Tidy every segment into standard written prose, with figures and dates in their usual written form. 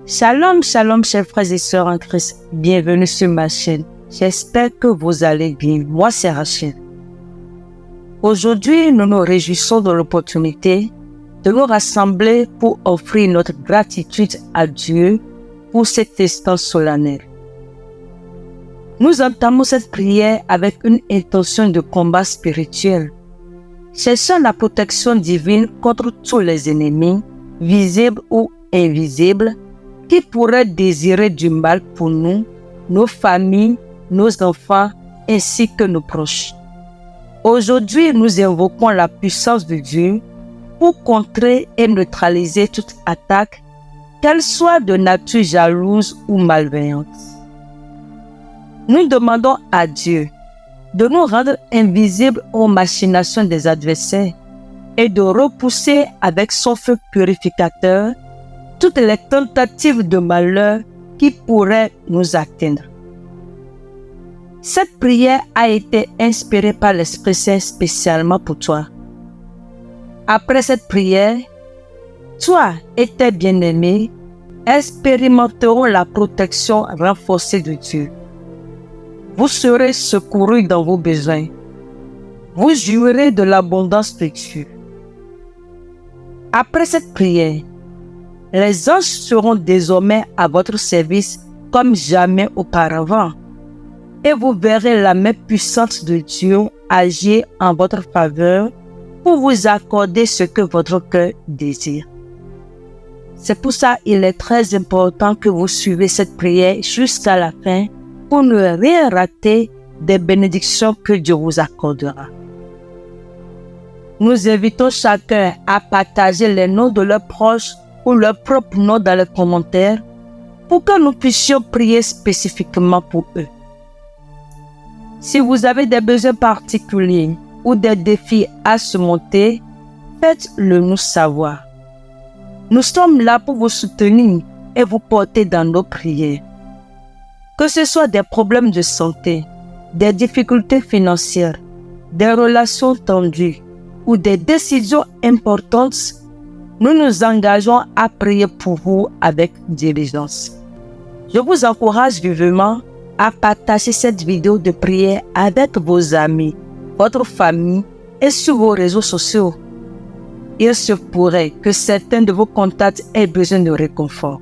Shalom, shalom, chers frères et sœurs en Christ. Bienvenue sur ma chaîne. J'espère que vous allez bien. Moi, c'est Rachel. Aujourd'hui, nous nous réjouissons de l'opportunité de nous rassembler pour offrir notre gratitude à Dieu pour cet instant solennel. Nous entamons cette prière avec une intention de combat spirituel, cherchant la protection divine contre tous les ennemis, visibles ou invisibles, qui pourraient désirer du mal pour nous, nos familles, nos enfants, ainsi que nos proches. Aujourd'hui, nous invoquons la puissance de Dieu pour contrer et neutraliser toute attaque, qu'elle soit de nature jalouse ou malveillante. Nous demandons à Dieu de nous rendre invisibles aux machinations des adversaires et de repousser avec son feu purificateur toutes les tentatives de malheur qui pourraient nous atteindre. Cette prière a été inspirée par l'Esprit Saint spécialement pour toi. Après cette prière, toi et tes bien-aimés expérimenteront la protection renforcée de Dieu. Vous serez secourus dans vos besoins. Vous jouirez de l'abondance de Dieu. Après cette prière, les anges seront désormais à votre service comme jamais auparavant. Et vous verrez la main puissante de Dieu agir en votre faveur pour vous accorder ce que votre cœur désire. C'est pour ça qu'il est très important que vous suivez cette prière jusqu'à la fin pour ne rien rater des bénédictions que Dieu vous accordera. Nous invitons chacun à partager les noms de leurs proches ou leur propre nom dans les commentaires pour que nous puissions prier spécifiquement pour eux. Si vous avez des besoins particuliers ou des défis à surmonter, faites-le nous savoir. Nous sommes là pour vous soutenir et vous porter dans nos prières. Que ce soit des problèmes de santé, des difficultés financières, des relations tendues ou des décisions importantes, nous nous engageons à prier pour vous avec diligence. Je vous encourage vivement à partager cette vidéo de prière avec vos amis, votre famille et sur vos réseaux sociaux. Il se pourrait que certains de vos contacts aient besoin de réconfort.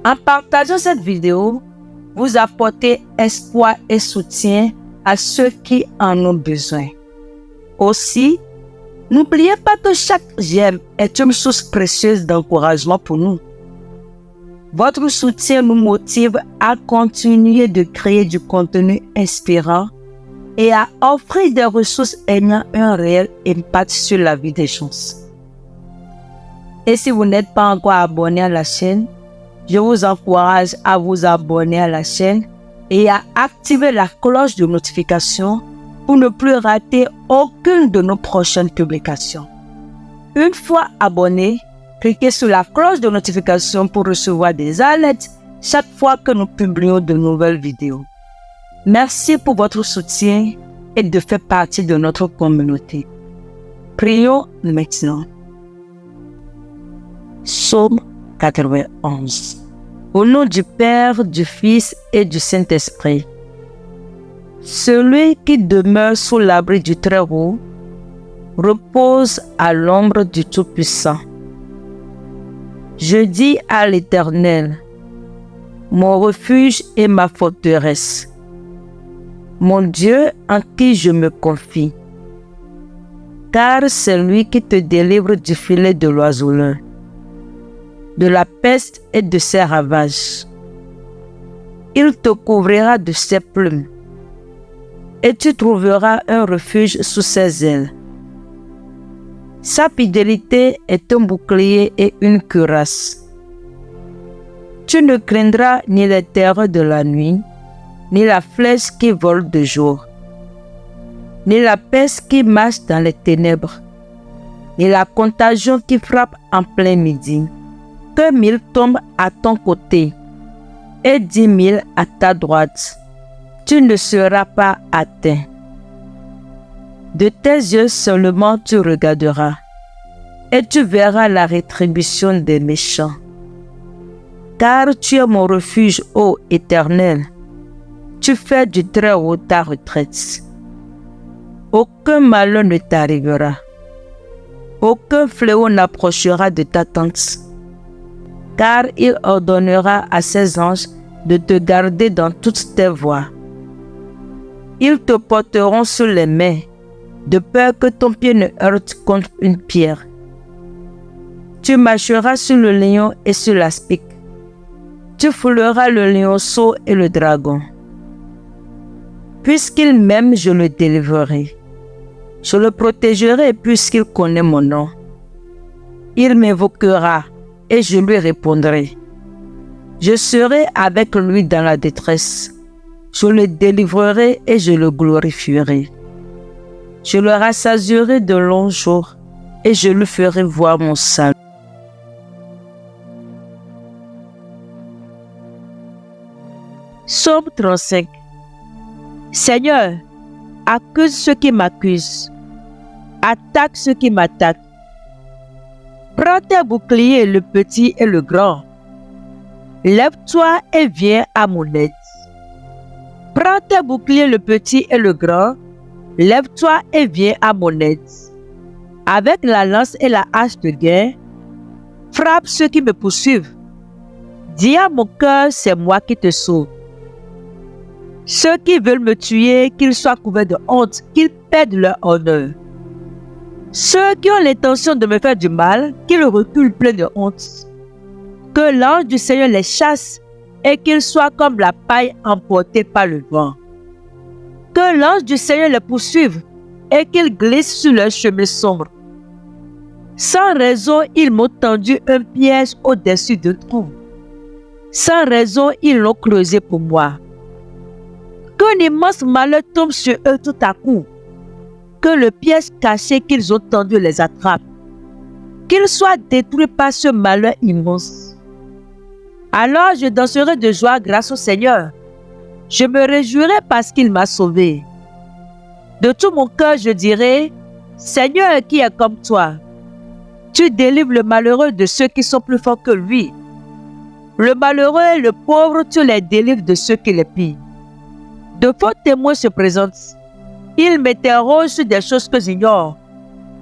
En partageant cette vidéo, vous apportez espoir et soutien à ceux qui en ont besoin. Aussi, n'oubliez pas que chaque j'aime est une source précieuse d'encouragement pour nous. Votre soutien nous motive à continuer de créer du contenu inspirant et à offrir des ressources ayant un réel impact sur la vie des gens. Et si vous n'êtes pas encore abonné à la chaîne, je vous encourage à vous abonner à la chaîne et à activer la cloche de notification pour ne plus rater aucune de nos prochaines publications. Une fois abonné, cliquez sur la cloche de notification pour recevoir des alertes chaque fois que nous publions de nouvelles vidéos. Merci pour votre soutien et de faire partie de notre communauté. Prions maintenant. Psaume 91. Au nom du Père, du Fils et du Saint-Esprit. Celui qui demeure sous l'abri du Très-Haut repose à l'ombre du Tout-Puissant. Je dis à l'Éternel, mon refuge et ma forteresse, mon Dieu en qui je me confie. Car c'est lui qui te délivre du filet de l'oiseleur, de la peste et de ses ravages. Il te couvrira de ses plumes, et tu trouveras un refuge sous ses ailes. Sa fidélité est un bouclier et une cuirasse. Tu ne craindras ni les terreurs de la nuit, ni la flèche qui vole de jour, ni la peste qui marche dans les ténèbres, ni la contagion qui frappe en plein midi. Que 1000 tombent à ton côté et 10 000 à ta droite, tu ne seras pas atteint. De tes yeux seulement tu regarderas, et tu verras la rétribution des méchants. Car tu es mon refuge, ô Éternel. Tu fais du Très-Haut ta retraite. Aucun malheur ne t'arrivera. Aucun fléau n'approchera de ta tente. Car il ordonnera à ses anges de te garder dans toutes tes voies. Ils te porteront sur les mains, de peur que ton pied ne heurte contre une pierre. Tu marcheras sur le lion et sur l'aspic. Tu fouleras le lionceau et le dragon. Puisqu'il m'aime, je le délivrerai. Je le protégerai puisqu'il connaît mon nom. Il m'invoquera et je lui répondrai. Je serai avec lui dans la détresse. Je le délivrerai et je le glorifierai. Je le rassasierai de longs jours et je lui ferai voir mon salut. Psaume 35. Seigneur, accuse ceux qui m'accusent. Attaque ceux qui m'attaquent. Prends tes boucliers, le petit et le grand. Lève-toi et viens à mon aide. Prends tes boucliers, le petit et le grand. Lève-toi et viens à mon aide. Avec la lance et la hache de guerre, frappe ceux qui me poursuivent. Dis à mon cœur, c'est moi qui te sauve. Ceux qui veulent me tuer, qu'ils soient couverts de honte, qu'ils perdent leur honneur. Ceux qui ont l'intention de me faire du mal, qu'ils reculent pleins de honte. Que l'ange du Seigneur les chasse et qu'ils soient comme la paille emportée par le vent. Que l'ange du Seigneur les poursuive et qu'ils glissent sur leur chemin sombre. Sans raison, ils m'ont tendu un piège au-dessus d'un trou. Sans raison, ils l'ont creusé pour moi. Qu'un immense malheur tombe sur eux tout à coup. Que le piège caché qu'ils ont tendu les attrape. Qu'ils soient détruits par ce malheur immense. Alors je danserai de joie grâce au Seigneur. Je me réjouirai parce qu'il m'a sauvé. De tout mon cœur je dirai, Seigneur qui est comme toi. Tu délivres le malheureux de ceux qui sont plus forts que lui. Le malheureux et le pauvre, tu les délivres de ceux qui les pillent. De faux témoins se présentent. Ils m'interrogent sur des choses que j'ignore.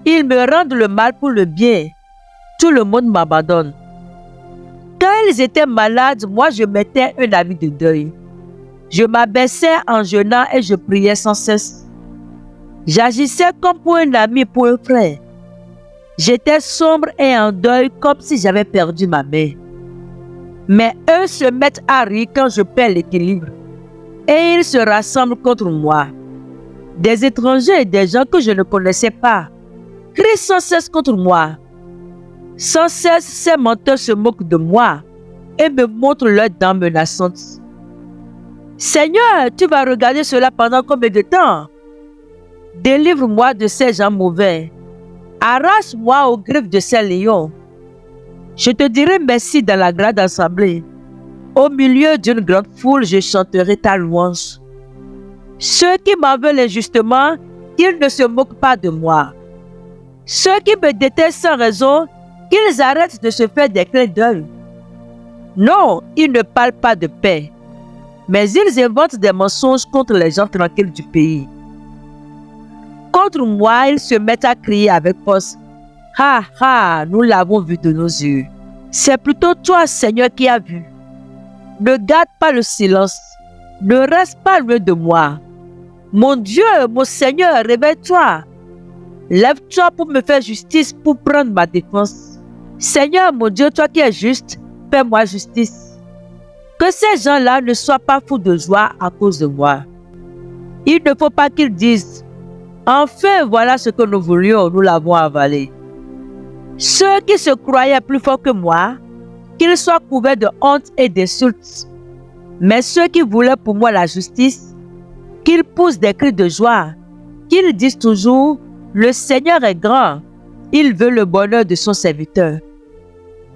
Ils me rendent le mal pour le bien. Tout le monde m'abandonne. Quand ils étaient malades, moi je mettais un habit de deuil. Je m'abaissais en jeûnant et je priais sans cesse. J'agissais comme pour un ami, pour un frère. J'étais sombre et en deuil comme si j'avais perdu ma mère. Mais eux se mettent à rire quand je perds l'équilibre. Et ils se rassemblent contre moi. Des étrangers et des gens que je ne connaissais pas crient sans cesse contre moi. Sans cesse, ces menteurs se moquent de moi et me montrent leurs dents menaçantes. Seigneur, tu vas regarder cela pendant combien de temps? Délivre-moi de ces gens mauvais. Arrache-moi aux griffes de ces lions. Je te dirai merci dans la grande assemblée. Au milieu d'une grande foule, je chanterai ta louange. Ceux qui m'en veulent injustement, qu'ils ne se moquent pas de moi. Ceux qui me détestent sans raison, qu'ils arrêtent de se faire des clins d'œil. Non, ils ne parlent pas de paix, mais ils inventent des mensonges contre les gens tranquilles du pays. Contre moi, ils se mettent à crier avec force. Ha, ha, nous l'avons vu de nos yeux. C'est plutôt toi, Seigneur, qui as vu. Ne garde pas le silence. Ne reste pas loin de moi. Mon Dieu, mon Seigneur, réveille-toi. Lève-toi pour me faire justice, pour prendre ma défense. Seigneur, mon Dieu, toi qui es juste, fais-moi justice. Que ces gens-là ne soient pas fous de joie à cause de moi. Il ne faut pas qu'ils disent, enfin, voilà ce que nous voulions, nous l'avons avalé. Ceux qui se croyaient plus forts que moi, qu'ils soient couverts de honte et d'insultes. Mais ceux qui voulaient pour moi la justice, qu'ils poussent des cris de joie, qu'ils disent toujours, le Seigneur est grand, il veut le bonheur de son serviteur.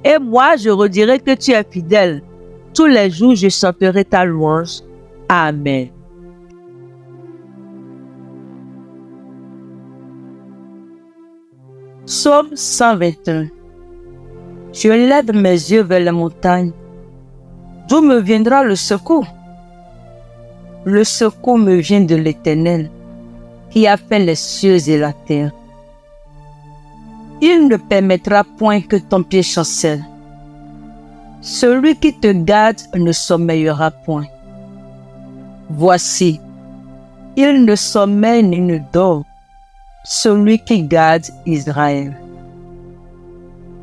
Et moi, je redirai que tu es fidèle. Tous les jours, je chanterai ta louange. Amen. Psaume 121. Je lève mes yeux vers les montagnes. D'où me viendra le secours? Le secours me vient de l'Éternel, qui a fait les cieux et la terre. Il ne permettra point que ton pied chancelle. Celui qui te garde ne sommeillera point. Voici, il ne sommeille ni ne dort, celui qui garde Israël.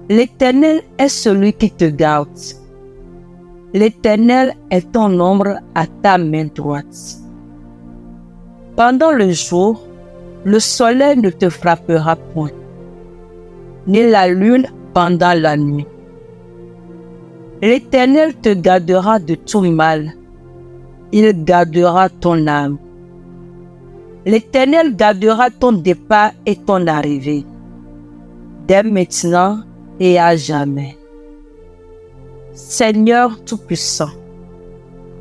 L'Éternel est celui qui te garde. L'Éternel est ton ombre à ta main droite. Pendant le jour, le soleil ne te frappera point, ni la lune pendant la nuit. L'Éternel te gardera de tout mal. Il gardera ton âme. L'Éternel gardera ton départ et ton arrivée, dès maintenant et à jamais. Seigneur Tout-Puissant,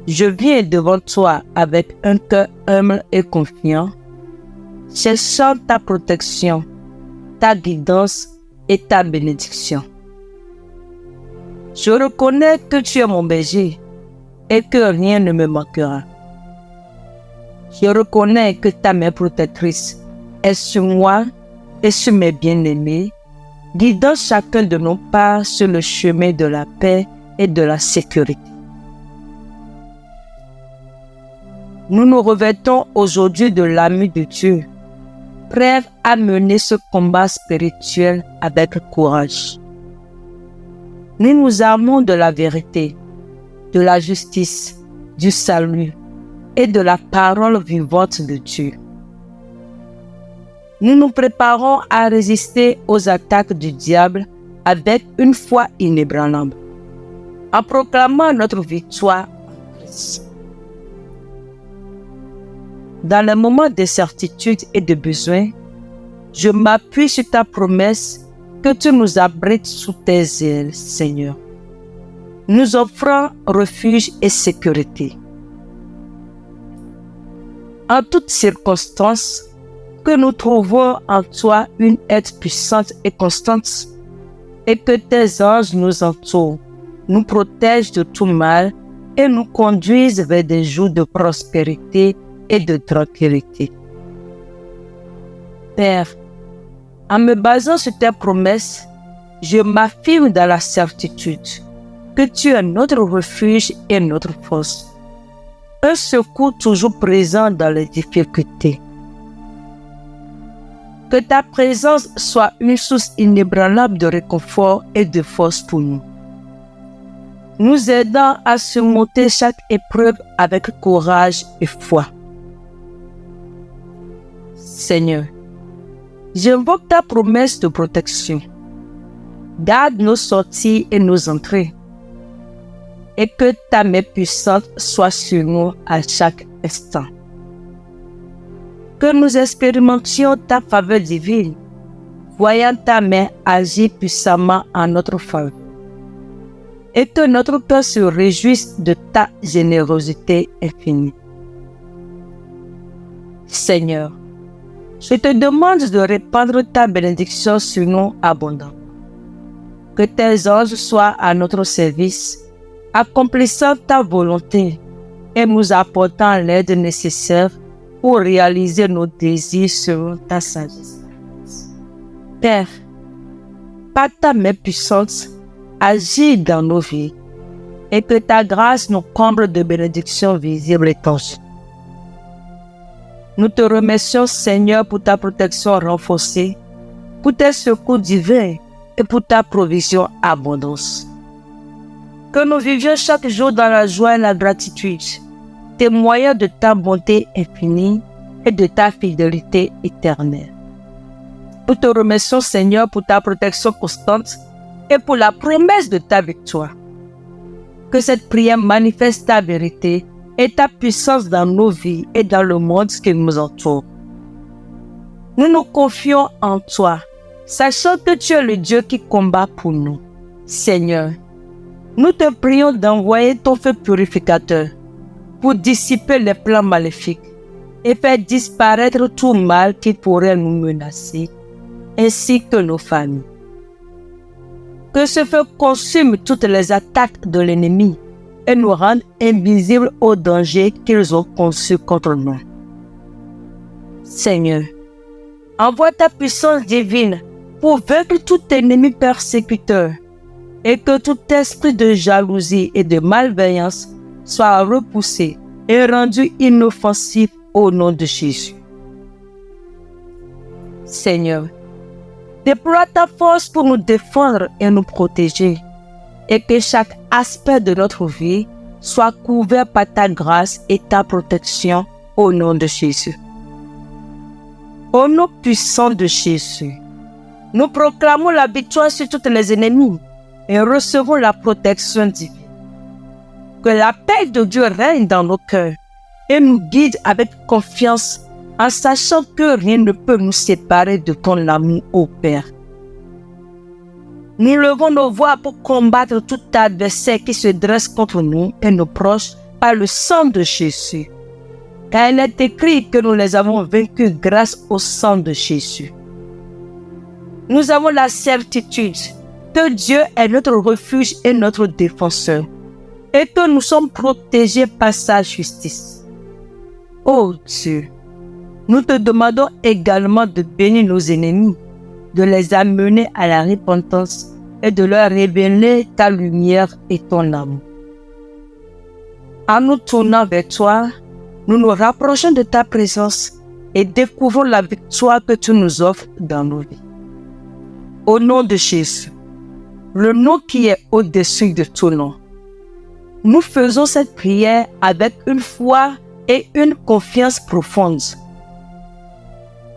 je viens devant toi avec un cœur humble et confiant, cherchant ta protection, ta guidance et ta bénédiction. Je reconnais que tu es mon berger et que rien ne me manquera. Je reconnais que ta main protectrice est sur moi et sur mes bien-aimés, guidant chacun de nos pas sur le chemin de la paix et de la sécurité. Nous nous revêtons aujourd'hui de l'armure de Dieu, prêts à mener ce combat spirituel avec courage. Nous nous armons de la vérité, de la justice, du salut et de la parole vivante de Dieu. Nous nous préparons à résister aux attaques du diable avec une foi inébranlable, en proclamant notre victoire en Christ. Dans les moments d'incertitude et de besoin, je m'appuie sur ta promesse que tu nous abrites sous tes ailes, Seigneur, nous offrant refuge et sécurité. En toutes circonstances, que nous trouvons en toi une aide puissante et constante, et que tes anges nous entourent, nous protègent de tout mal et nous conduisent vers des jours de prospérité et de tranquillité. Père, en me basant sur tes promesses, je m'affirme dans la certitude que tu es notre refuge et notre force, un secours toujours présent dans les difficultés. Que ta présence soit une source inébranlable de réconfort et de force pour nous, nous aidant à surmonter chaque épreuve avec courage et foi. Seigneur, j'invoque ta promesse de protection. Garde nos sorties et nos entrées, et que ta main puissante soit sur nous à chaque instant. Que nous expérimentions ta faveur divine, voyant ta main agir puissamment en notre faveur, et que notre cœur se réjouisse de ta générosité infinie. Seigneur, je te demande de répandre ta bénédiction sur nous abondamment. Que tes anges soient à notre service, accomplissant ta volonté et nous apportant l'aide nécessaire pour réaliser nos désirs selon ta sagesse. Père, par ta main puissante, agis dans nos vies et que ta grâce nous comble de bénédictions visibles et tangibles. Nous te remercions, Seigneur, pour ta protection renforcée, pour tes secours divins et pour ta provision abondance. Que nous vivions chaque jour dans la joie et la gratitude, témoignant de ta bonté infinie et de ta fidélité éternelle. Nous te remercions, Seigneur, pour ta protection constante et pour la promesse de ta victoire. Que cette prière manifeste ta vérité et ta puissance dans nos vies et dans le monde qui nous entoure. Nous nous confions en toi, sachant que tu es le Dieu qui combat pour nous. Seigneur, nous te prions d'envoyer ton feu purificateur pour dissiper les plans maléfiques et faire disparaître tout mal qui pourrait nous menacer, ainsi que nos familles. Que ce feu consume toutes les attaques de l'ennemi et nous rendre invisibles aux dangers qu'ils ont conçus contre nous. Seigneur, envoie ta puissance divine pour vaincre tout ennemi persécuteur et que tout esprit de jalousie et de malveillance soit repoussé et rendu inoffensif au nom de Jésus. Seigneur, déploie ta force pour nous défendre et nous protéger et que chaque aspect de notre vie soit couvert par ta grâce et ta protection au nom de Jésus. Au nom puissant de Jésus, nous proclamons la victoire sur tous les ennemis et recevons la protection divine. Que la paix de Dieu règne dans nos cœurs et nous guide avec confiance en sachant que rien ne peut nous séparer de ton amour, ô Père. Nous levons nos voix pour combattre tout adversaire qui se dresse contre nous et nos proches par le sang de Jésus. Car il est écrit que nous les avons vaincus grâce au sang de Jésus. Nous avons la certitude que Dieu est notre refuge et notre défenseur et que nous sommes protégés par sa justice. Ô Dieu, nous te demandons également de bénir nos ennemis, de les amener à la repentance et de leur révéler ta lumière et ton amour. En nous tournant vers toi, nous nous rapprochons de ta présence et découvrons la victoire que tu nous offres dans nos vies. Au nom de Jésus, le nom qui est au-dessus de tout nom, nous faisons cette prière avec une foi et une confiance profonde.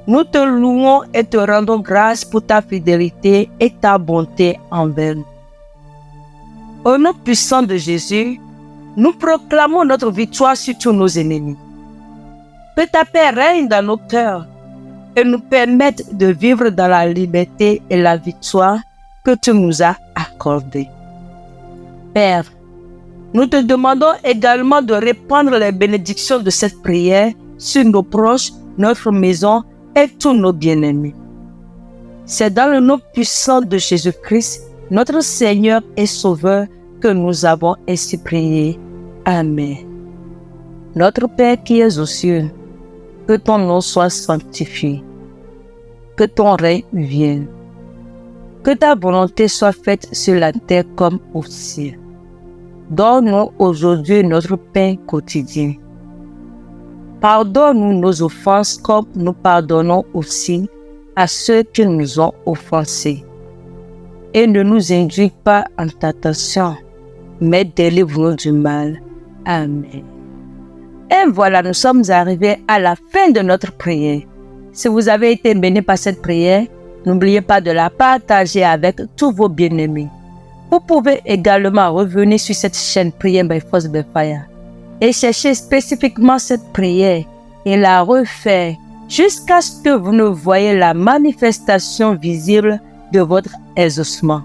Nous te louons et te rendons grâce pour ta fidélité et ta bonté envers nous. Au nom puissant de Jésus, nous proclamons notre victoire sur tous nos ennemis. Que ta paix règne dans nos cœurs et nous permette de vivre dans la liberté et la victoire que tu nous as accordée. Père, nous te demandons également de répandre les bénédictions de cette prière sur nos proches, notre maison et tous nos bien-aimés. C'est dans le nom puissant de Jésus-Christ, notre Seigneur et Sauveur, que nous avons ainsi prié. Amen. Notre Père qui es aux cieux, que ton nom soit sanctifié, que ton règne vienne, que ta volonté soit faite sur la terre comme au ciel. Donne-nous aujourd'hui notre pain quotidien. Pardonne-nous nos offenses comme nous pardonnons aussi à ceux qui nous ont offensés. Et ne nous induis pas en tentation, mais délivre-nous du mal. Amen. Et voilà, nous sommes arrivés à la fin de notre prière. Si vous avez été bénis par cette prière, n'oubliez pas de la partager avec tous vos bien-aimés. Vous pouvez également revenir sur cette chaîne Prière by Force by Fire et chercher spécifiquement cette prière et la refaire jusqu'à ce que vous ne voyez la manifestation visible de votre exaucement.